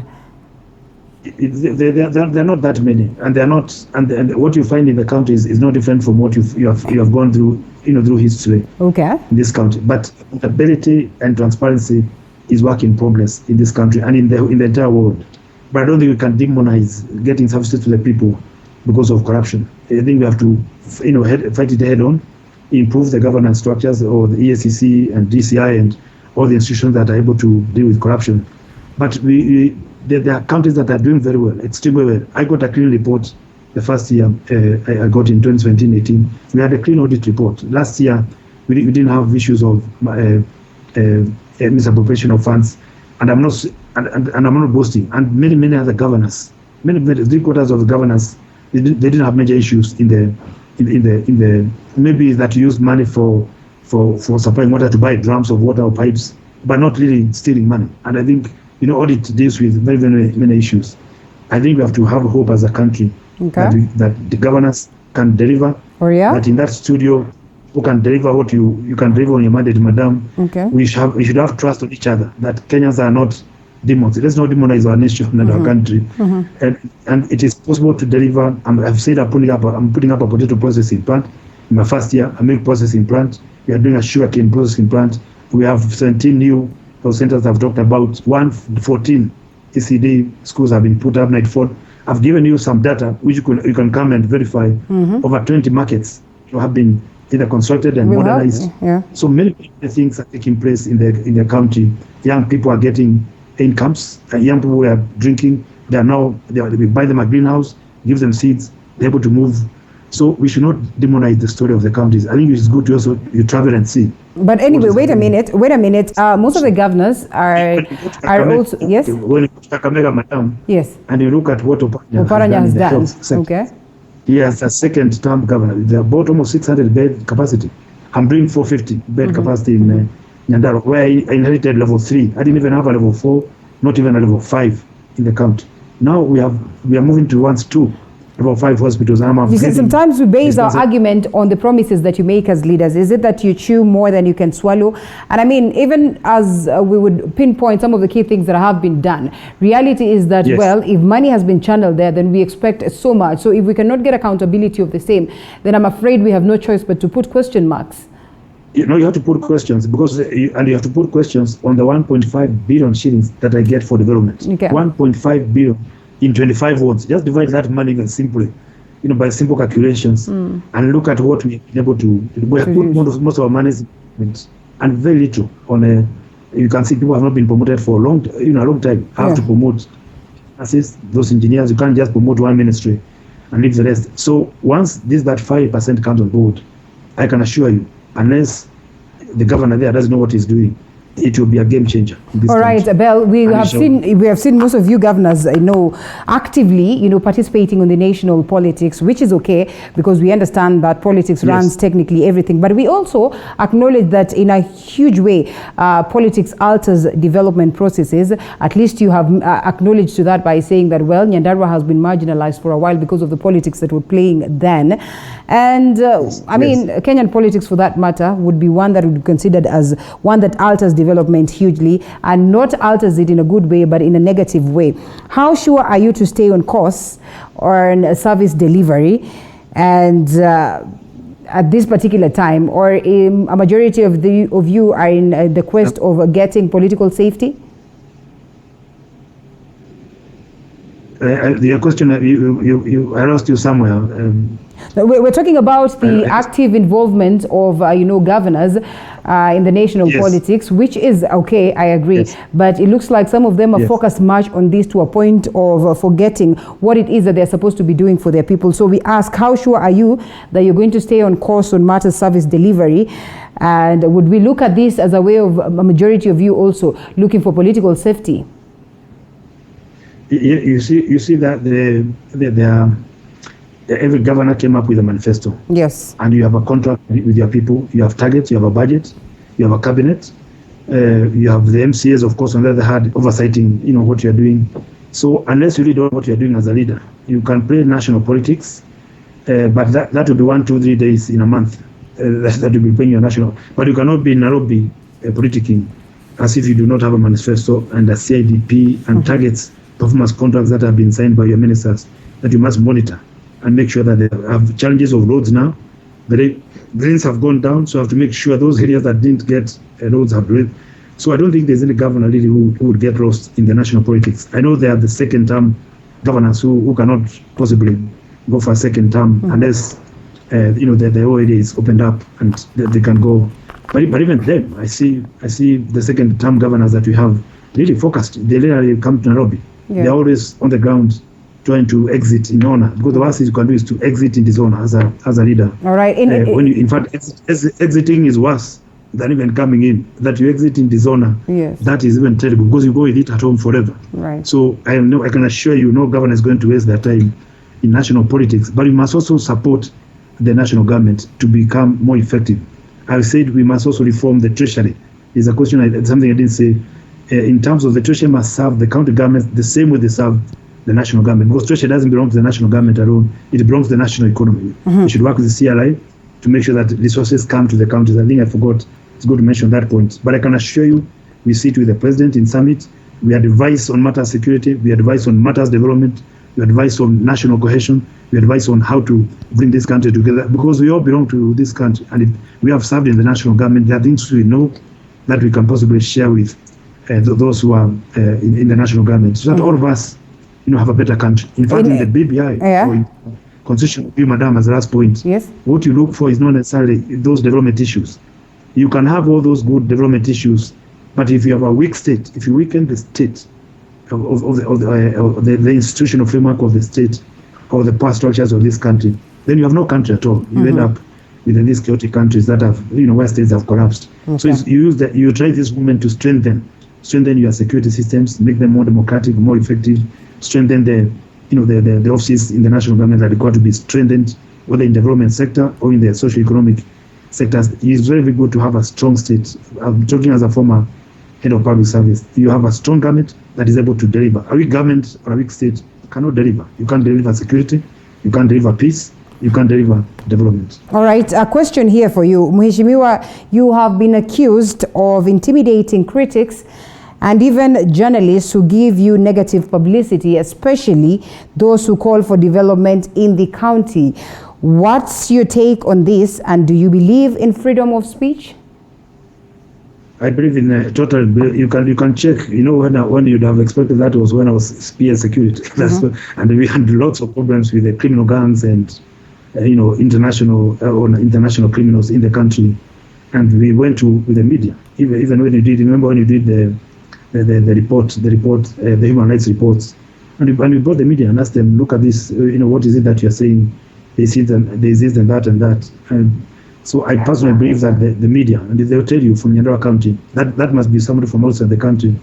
They're not that many, and they're not. And what you find in the counties is no different from what you have gone through, through history. Okay. In this country, but accountability and transparency is work in progress in this country and in the entire world. But I don't think we can demonize getting services to the people because of corruption. I think we have to, fight it head on, improve the governance structures or the EACC and DCI and all the institutions that are able to deal with corruption. But there are countries that are doing very well, extremely well. I got a clean report the first year I got in 2017-18. We had a clean audit report. Last year, we didn't have issues of misappropriation of funds, and I'm not boasting. And many other governors, many 3/4 of the governors, they didn't have major issues in the maybe that used money for supplying water to buy drums of water or pipes, but not really stealing money. And I think audit deals with very many issues. I think we have to have hope as a country that the governors can deliver. That in that studio, who can deliver what you can deliver on your mandate, madam. We should have trust on each other. That Kenyans are not demons. Let's not demonize our nation and our country. And it is possible to deliver. I've said I'm putting up a potato processing plant. In my first year, a milk processing plant. We are doing a sugarcane processing plant. We have 17 new health centers I've talked about. 14 ECD schools have been put up. I've given you some data which you can come and verify. Over 20 markets have been either constructed and modernized. So many things are taking place in the county. Young people are getting incomes. Young people are drinking. We buy them a greenhouse, give them seeds, they're able to move. So we should not demonize the story of the counties. I think it's good to also you travel and see. But anyway, wait a minute. Most of the governors are also yes. When you go to Kakamega, madam, yes, and you look at what Oparanya has done. Okay. He has a second-term governor. They're about almost 600 bed capacity. I'm bringing 450 bed capacity in Nyandarua, where I inherited level 3. I didn't even have a level 4, not even a level 5 in the county. Now we are moving towards 2. About 5 hospitals. Sometimes we base our argument on the promises that you make as leaders. Is it that you chew more than you can swallow? And I mean, even as we would pinpoint some of the key things that have been done, reality is that, well, if money has been channeled there, then we expect so much. So if we cannot get accountability of the same, then I'm afraid we have no choice but to put question marks. You have to put questions you have to put questions on the 1.5 billion shillings that I get for development. 1.5 billion. In 25 wards, just divide that money even simply, by simple calculations, and look at what we've been able to. We have put most of our money and very little on you can see people have not been promoted for a long time. Have to promote, assist those engineers. You can't just promote one ministry and leave the rest. So once that 5% comes on board, I can assure you, unless the governor there doesn't know what he's doing, it will be a game changer. All right, Abel, we have seen most of you governors, actively, participating in the national politics, which is okay because we understand that politics runs technically everything. But we also acknowledge that in a huge way, politics alters development processes. At least you have acknowledged to that by saying that, well, Nyandarua has been marginalized for a while because of the politics that were playing then. And Kenyan politics, for that matter, would be one that would be considered as one that alters development hugely, and not alters it in a good way but in a negative way. How sure are you to stay on course on service delivery and at this particular time, or a majority of you are in the quest of getting political safety? Your question, I lost you somewhere. We're talking about the active involvement of, governors in the national politics, which is okay, I agree. Yes. But it looks like some of them are focused much on this to a point of forgetting what it is that they're supposed to be doing for their people. So we ask, how sure are you that you're going to stay on course on matters service delivery? And would we look at this as a way of a majority of you also looking for political safety? You see that every governor came up with a manifesto. Yes. And you have a contract with your people. You have targets. You have a budget. You have a cabinet. You have the MCAs, of course, on the other hand, oversighting, what you're doing. So unless you really don't know what you're doing as a leader, you can play national politics, but that will be 1, 2, 3 days in a month. That will be playing your national. But you cannot be in Nairobi politicking as if you do not have a manifesto and a CIDP and targets, performance contracts that have been signed by your ministers that you must monitor and make sure that they have challenges of roads now. The drains have gone down, so I have to make sure those areas that didn't get roads have drained. So I don't think there's any governor really who would get lost in the national politics. I know there are the second-term governors who cannot possibly go for a second term unless the OAD is opened up and they can go. But even then, I see the second-term governors that we have really focused. They literally come to Nairobi. Yeah. They're always on the ground trying to exit in honor, because the worst thing you can do is to exit in dishonor as a leader. All right. In fact, exiting is worse than even coming in. That you exit in dishonor, yes, that is even terrible, because you go with it at home forever. Right. So I can assure you, no governor is going to waste their time in national politics. But we must also support the national government to become more effective. I said we must also reform the treasury. It's a question, something I didn't say. In terms of the treasury must serve the county government the same way they serve the national government, because treasury doesn't belong to the national government alone. It belongs to the national economy. We should work with the CRI to make sure that resources come to the counties. I think I forgot. It's good to mention that point. But I can assure you, we sit with the president in summit. We advise on matters security. We advise on matters development. We advise on national cohesion. We advise on how to bring this country together, because we all belong to this country. And if we have served in the national government, there are things we know that we can possibly share with those who are in the national government, so that all of us have a better country. In fact, in the BBI, or constitution, Madam, as the last point, yes, what you look for is not necessarily those development issues. You can have all those good development issues, but if you have a weak state, if you weaken the state of the institutional framework of the state or the power structures of this country, then you have no country at all. You end up within these chaotic countries that have, where states have collapsed. So you try this movement to strengthen your security systems, make them more democratic, more effective, strengthen the offices in the national government that are required to be strengthened, whether in the development sector or in the socio-economic sectors. It is very, very good to have a strong state. I'm talking as a former head of public service. You have a strong government that is able to deliver. A weak government or a weak state cannot deliver. You can't deliver security, you can't deliver peace, you can't deliver development. All right, a question here for you. Mheshimiwa, you have been accused of intimidating critics and even journalists who give you negative publicity, especially those who call for development in the county. What's your take on this, and do you believe in freedom of speech? I believe in total. You can check. When you'd have expected that was when I was PS security. And we had lots of problems with the criminal gangs and international criminals in the country, and we went with the media. Even when you did, remember when you did the report, the human rights reports, and we brought the media and asked them, look at this. What is it that you're saying? They see them. There's this and that and that. And So I personally believe that the media, and they'll tell you from Nyandarua County, that must be somebody from outside the country.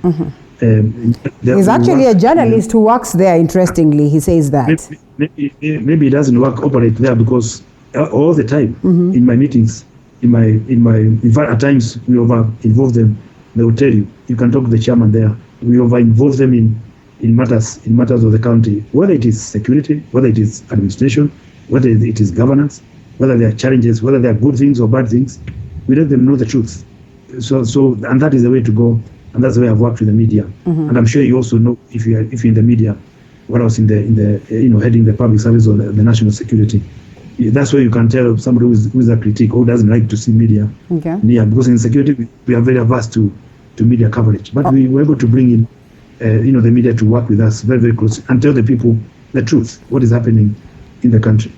He's actually a journalist who works there, interestingly. He says that. Maybe it doesn't operate there because all the time in my meetings, in fact, at times we over-involve them. They will tell you, you can talk to the chairman there. We over-involve them in matters of the county, whether it is security, whether it is administration, whether it is governance, whether there are challenges, whether there are good things or bad things. We let them know the truth. So and that is the way to go, and that's the way I've worked with the media. And I'm sure you also know, if you're in the media, what I was in the heading the public service or the national security. That's where you can tell somebody who's a critic or doesn't like to see media near, because in security we are very averse to media coverage, but we were able to bring in the media to work with us very, very closely and tell the people the truth, what is happening in the country.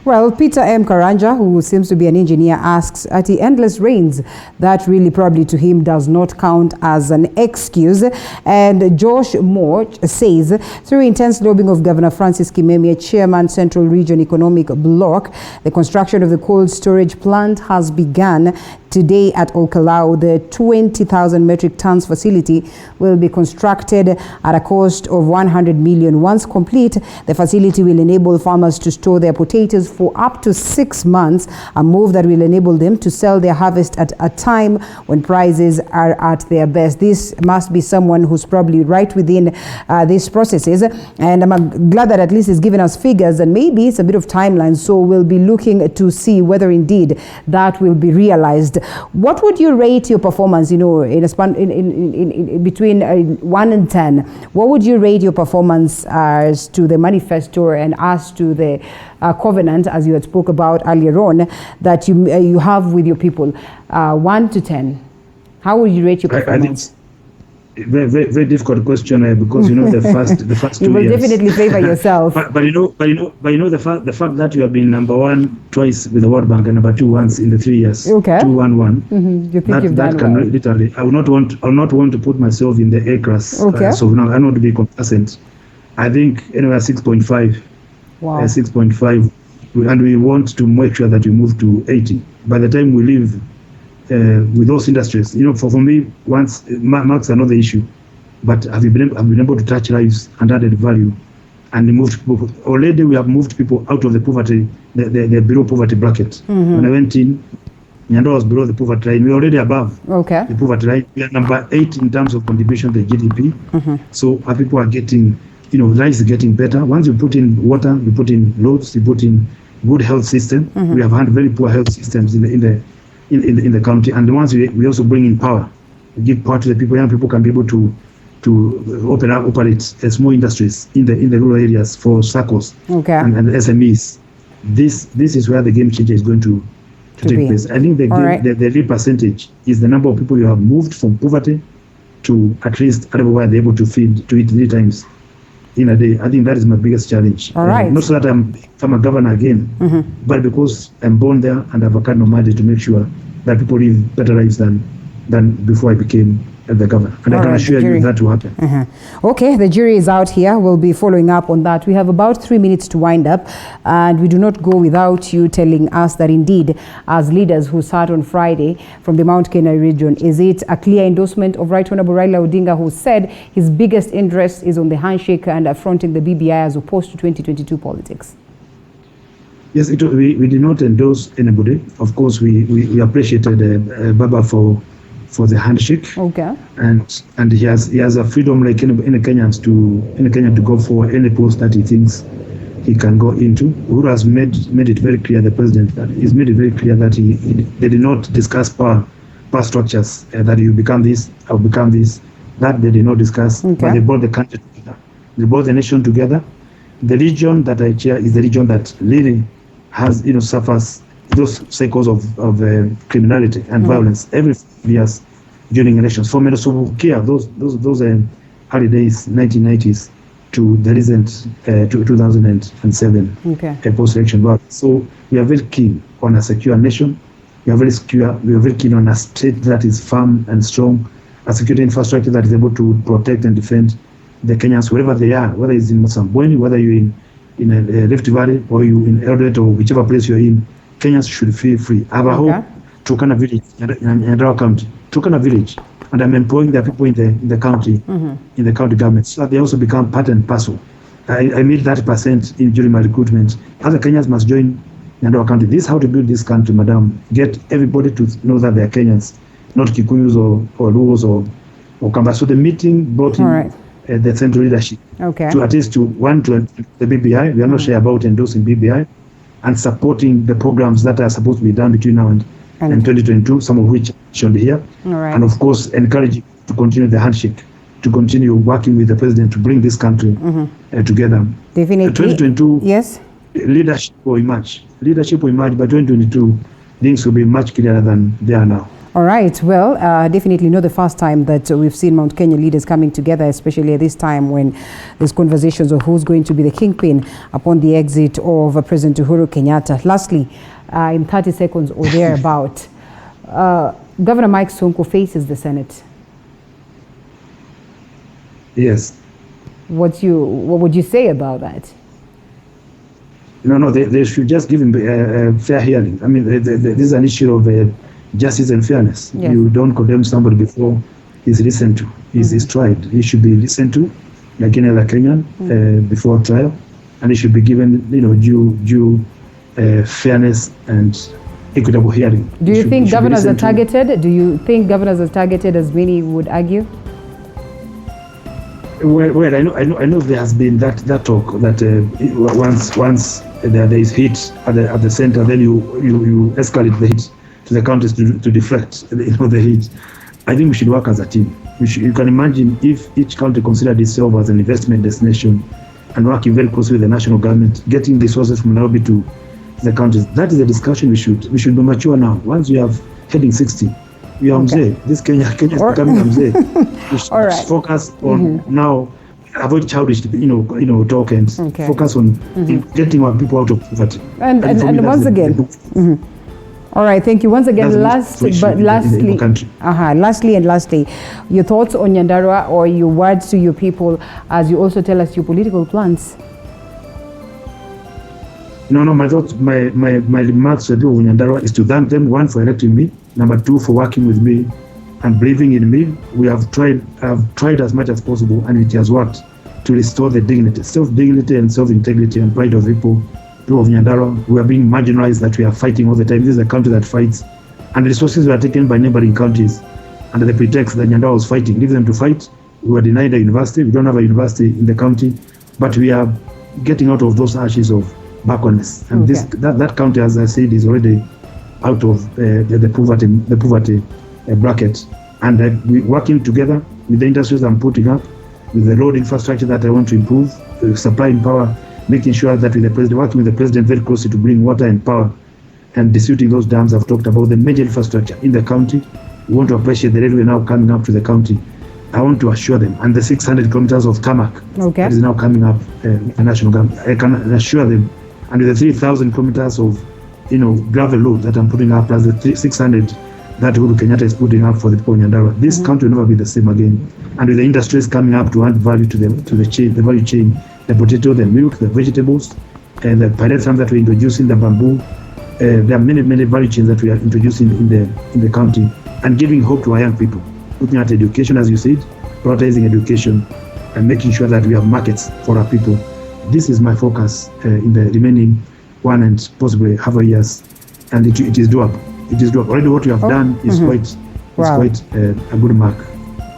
Well, Peter M. Karanja, who seems to be an engineer, asks, at the endless rains, that really probably to him does not count as an excuse. And Josh Moore says, through intense lobbying of Governor Francis Kimemia, Chairman, Central Region Economic Bloc, the construction of the cold storage plant has begun today at Olkalau. The 20,000 metric tons facility will be constructed at a cost of 100 million. Once complete, the facility will enable farmers to store their potatoes for up to 6 months, a move that will enable them to sell their harvest at a time when prices are at their best. This must be someone who's probably right within these processes, and I'm glad that at least he's given us figures and maybe it's a bit of timeline, so we'll be looking to see whether indeed that will be realized. What would you rate your performance, in a span in between 1 and 10? What would you rate your performance as to the manifesto and as to the covenant, as you had spoke about earlier on, that you have with your people? 1 to 10. How would you rate your performance? Very, very, very difficult question, because the first 2 years. You will definitely favor yourself. but the fact that you have been number 1 twice with the World Bank and number 2 once in the 3 years. Okay. 2-1-1. You think you've done can well. literally. I will not want to put myself in the A class. Okay. So now I want to be complacent. I think anyway 6.5. Wow. 6.5, and we want to make sure that we move to 80 by the time we leave. With those industries, for me, once marks are not the issue, but have been able to touch lives and added value, and moved people. Already we have moved people out of the poverty, the below poverty bracket. When I went in, Nyandarua was below the poverty line. We're already above the poverty line. We are number 8 in terms of contribution to the GDP. So our people are getting, life is getting better. Once you put in water, you put in roads, you put in good health system. We have had very poor health systems in the county, and the ones we also bring in power, we give power to the people. Young people can be able to operate small industries in the rural areas for circles and SMEs. This is where the game changer is going to take place. I think the real percentage is the number of people you have moved from poverty to at least where they're able to eat 3 times in a day. I think that is my biggest challenge. Not so that I'm a governor again, but because I'm born there and I've a kind of mandate to make sure that people live better lives than before I became the governor. And I can assure you that will happen. Okay, the jury is out here. We'll be following up on that. We have about 3 minutes to wind up, and we do not go without you telling us that indeed, as leaders who sat on Friday from the Mount Kenya region, is it a clear endorsement of Right Honorable Raila Odinga, who said his biggest interest is on the handshake and affronting the BBI as opposed to 2022 politics? Yes, we did not endorse anybody. Of course, we appreciated Baba for the handshake. Okay. And he has a freedom like any Kenyans to go for any post that he thinks he can go into. Uhuru has made it very clear, the president, that he's made it very clear that they did not discuss power structures, that you become this, I'll become this. That they did not discuss, but they brought the country together. They brought the nation together. The region that I chair is the region that really has, suffers those cycles of criminality and violence every 5 years during elections. From Medosobukia, those early days, 1990s, to the recent 2007 post-election violence. So we are very keen on a secure nation. We are very keen on a state that is firm and strong, a security infrastructure that is able to protect and defend the Kenyans wherever they are, whether it's in Mosambweni, whether you're in Rift Valley, or you in Eldoret, or whichever place you're in Kenyans should feel free. I have a home, Turkana village, Nyandarua County, Turkana village, and I'm employing the people in the county, in the county government, so that they also become part and parcel. I made 30% during my recruitment. Other Kenyans must join Nyandarua County. This is how to build this country, madam. Get everybody to know that they are Kenyans, not Kikuyus or Luos or Kamba. So the meeting brought in the central leadership to at least to the BBI. We are not sure about endorsing BBI and supporting the programs that are supposed to be done between now and 2022, some of which should be here. And of course, encourage to continue the handshake, to continue working with the president to bring this country together. Definitely. 2022, yes. Leadership will emerge. Leadership will emerge. By 2022, things will be much clearer than they are now. All right. Well, definitely not the first time that we've seen Mount Kenya leaders coming together, especially at this time when there's conversations of who's going to be the kingpin upon the exit of President Uhuru Kenyatta. Lastly, in 30 seconds or thereabout, Governor Mike Sonko faces the Senate. Yes. What would you say about that? No, they should just give him a fair hearing. I mean, this is an issue of justice and fairness. Yes. You don't condemn somebody before he's listened to, he's tried. He should be listened to, like any other Kenyan, before trial, and he should be given, due fairness and equitable hearing. Do you think governors are targeted? Do you think governors are targeted, as many would argue? Well, I know there has been that talk that once there is heat at the center, then you escalate the heat to the counties to deflect the heat. I think we should work as a team. You can imagine if each county considered itself as an investment destination and working very closely with the national government, getting resources from Nairobi to the counties. That is a discussion we should be mature now. Once we have heading 60, we are mzee. This Kenya is becoming mzee. We should focus on now, avoid childish, talk and focus on getting our people out of poverty. And once again. All right, thank you once again. Lastly, your thoughts on Nyandarua or your words to your people as you also tell us your political plans. No, my thoughts, my remarks to the people of Nyandarua is to thank them, one, for electing me, number two, for working with me and believing in me. I've tried as much as possible, and it has worked to restore the dignity, self-dignity and self-integrity and pride of people of Nyandarua. We are being marginalized, that we are fighting all the time. This is a country that fights, and the resources were taken by neighboring counties under the pretext that Nyandarua was fighting. Leave them to fight. We were denied a university. We don't have a university in the county, but we are getting out of those ashes of backwardness. And that county, as I said, is already out of the poverty bracket. And we working together with the industries I'm putting up, with the road infrastructure that I want to improve, supplying power, making sure that with the president, working with the president very closely to bring water and power, and disputing those dams. I've talked about the major infrastructure in the county. We want to appreciate the railway now coming up to the county. I want to assure them, and the 600 kilometers of tarmac that is now coming up, the national government. I can assure them, and with the 3,000 kilometers of gravel road that I'm putting up, plus the 600 that Uhuru Kenyatta is putting up for the people in Nyandarua, this country will never be the same again. And with the industries coming up to add value to the value chain, the potato, the milk, the vegetables, and the pellet farms that we're introducing, the bamboo, there are many value chains that we are introducing in the county, and giving hope to our young people. Looking at education, as you said, prioritizing education, and making sure that we have markets for our people. This is my focus in the remaining 1 and possibly half a years, and it is doable. It is doable. Already what we have done is quite a good mark.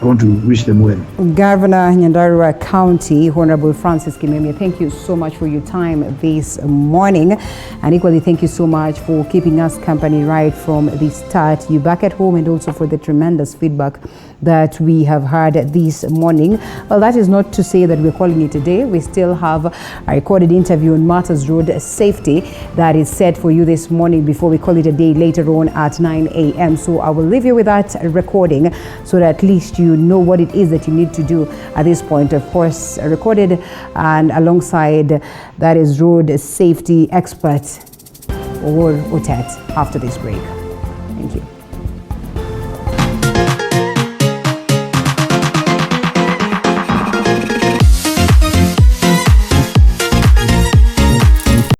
I want to wish them well. Governor Nyandarua County, Honorable Francis Kimemia, thank you so much for your time this morning. And equally, thank you so much for keeping us company right from the start. You back at home, and also for the tremendous feedback that we have heard this morning. Well, that is not to say that we're calling it a day. We still have a recorded interview on Matters Road Safety that is set for you this morning before we call it a day later on at 9 a.m. So I will leave you with that recording so that at least you know what it is that you need to do at this point. Of course, recorded and alongside that is road safety expert or OTAT after this break. Thank you.